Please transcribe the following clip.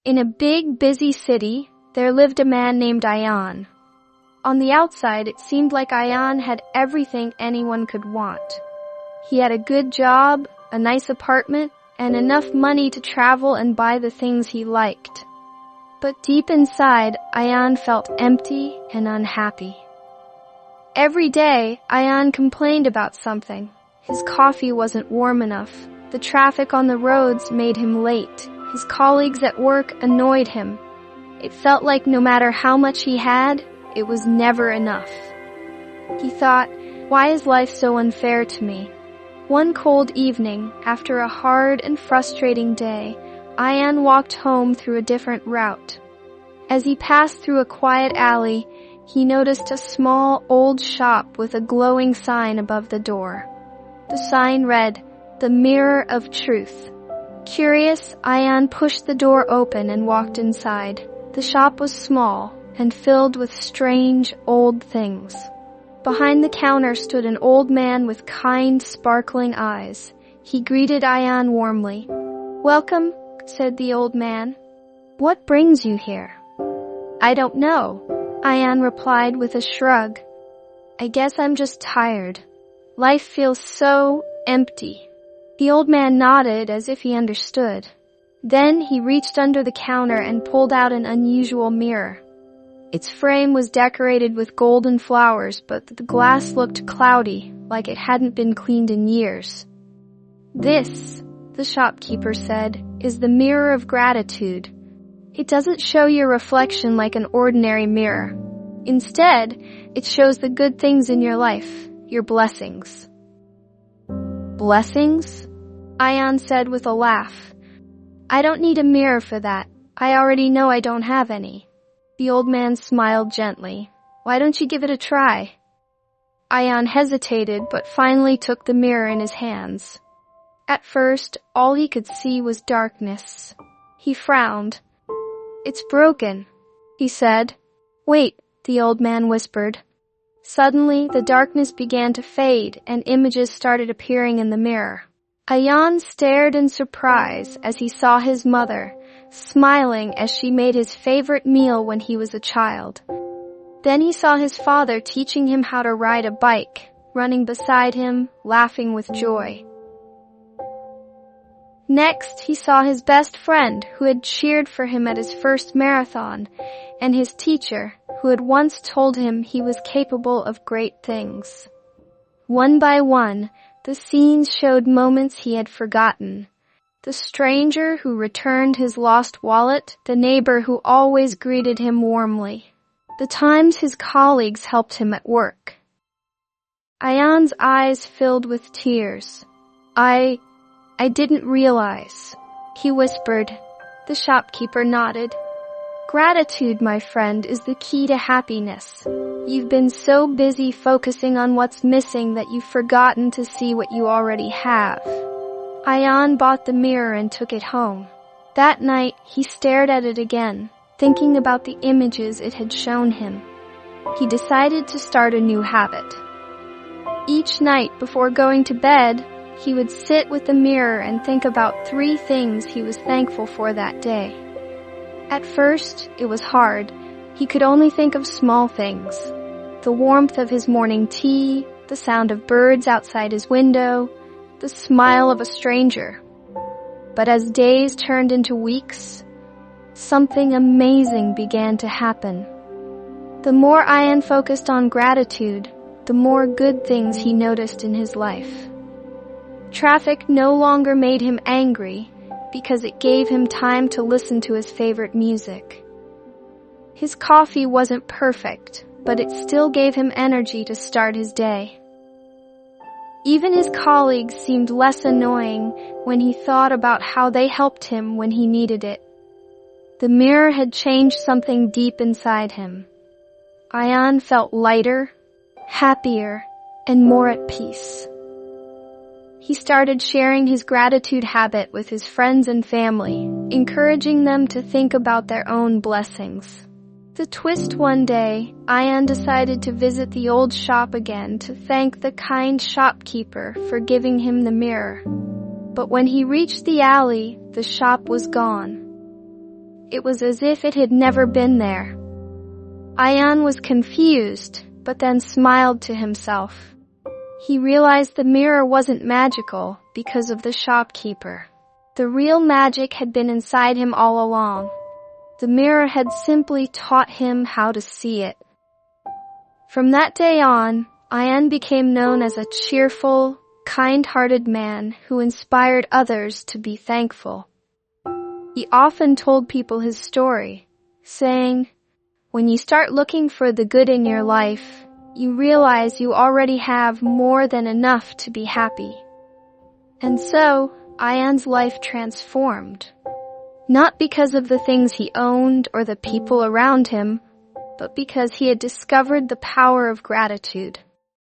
In a big, busy city, there lived a man named Ayan. On the outside, it seemed like Ayan had everything anyone could want. He had a good job, a nice apartment, and enough money to travel and buy the things he liked. But deep inside, Ayan felt empty and unhappy. Every day, Ayan complained about something. His coffee wasn't warm enough. The traffic on the roads made him late. His colleagues at work annoyed him. It felt like no matter how much he had, it was never enough. He thought, why is life so unfair to me? One cold evening, after a hard and frustrating day, Ayan walked home through a different route. As he passed through a quiet alley, he noticed a small old shop with a glowing sign above the door. The sign read, "The Mirror of Truth." Curious, Ayan pushed the door open and walked inside. The shop was small and filled with strange, old things. Behind the counter stood an old man with kind, sparkling eyes. He greeted Ayan warmly. "Welcome," said the old man. "What brings you here?" "I don't know," Ayan replied with a shrug. "I guess I'm just tired. Life feels so empty." The old man nodded as if he understood. Then he reached under the counter and pulled out an unusual mirror. Its frame was decorated with golden flowers, but the glass looked cloudy, like it hadn't been cleaned in years. "This," the shopkeeper said, "is the mirror of gratitude. It doesn't show your reflection like an ordinary mirror. Instead, it shows the good things in your life, your blessings." "Blessings?" Ayan said with a laugh. "I don't need a mirror for that. I already know I don't have any." The old man smiled gently. "Why don't you give it a try?" Ayan hesitated, but finally took the mirror in his hands. At first, all he could see was darkness. He frowned. "It's broken," he said. "Wait," the old man whispered. Suddenly, the darkness began to fade and images started appearing in the mirror. Ayan stared in surprise as he saw his mother, smiling as she made his favorite meal when he was a child. Then he saw his father teaching him how to ride a bike, running beside him, laughing with joy. Next, he saw his best friend who had cheered for him at his first marathon, and his teacher who had once told him he was capable of great things. One by one, the scenes showed moments he had forgotten. The stranger who returned his lost wallet, the neighbor who always greeted him warmly, the times his colleagues helped him at work. Ayan's eyes filled with tears. I didn't realize," he whispered. The shopkeeper nodded. "Gratitude, my friend, is the key to happiness. You've been so busy focusing on what's missing that you've forgotten to see what you already have." Ayan bought the mirror and took it home. That night, he stared at it again, thinking about the images it had shown him. He decided to start a new habit. Each night before going to bed, he would sit with the mirror and think about 3 things he was thankful for that day. At first, it was hard. He could only think of small things. The warmth of his morning tea, the sound of birds outside his window, the smile of a stranger. But as days turned into weeks, something amazing began to happen. The more Ayan focused on gratitude, the more good things he noticed in his life. Traffic no longer made him angry because it gave him time to listen to his favorite music. His coffee wasn't perfect, but it still gave him energy to start his day. Even his colleagues seemed less annoying when he thought about how they helped him when he needed it. The mirror had changed something deep inside him. Ayan felt lighter, happier, and more at peace. He started sharing his gratitude habit with his friends and family, encouraging them to think about their own blessings. The twist one day, Ayan decided to visit the old shop again to thank the kind shopkeeper for giving him the mirror. But when he reached the alley, the shop was gone. It was as if it had never been there. Ayan was confused, but then smiled to himself. He realized the mirror wasn't magical because of the shopkeeper. The real magic had been inside him all along. The mirror had simply taught him how to see it. From that day on, Ayan became known as a cheerful, kind-hearted man who inspired others to be thankful. He often told people his story, saying, "When you start looking for the good in your life, you realize you already have more than enough to be happy." And so, Ayan's life transformed. Not because of the things he owned or the people around him, but because he had discovered the power of gratitude.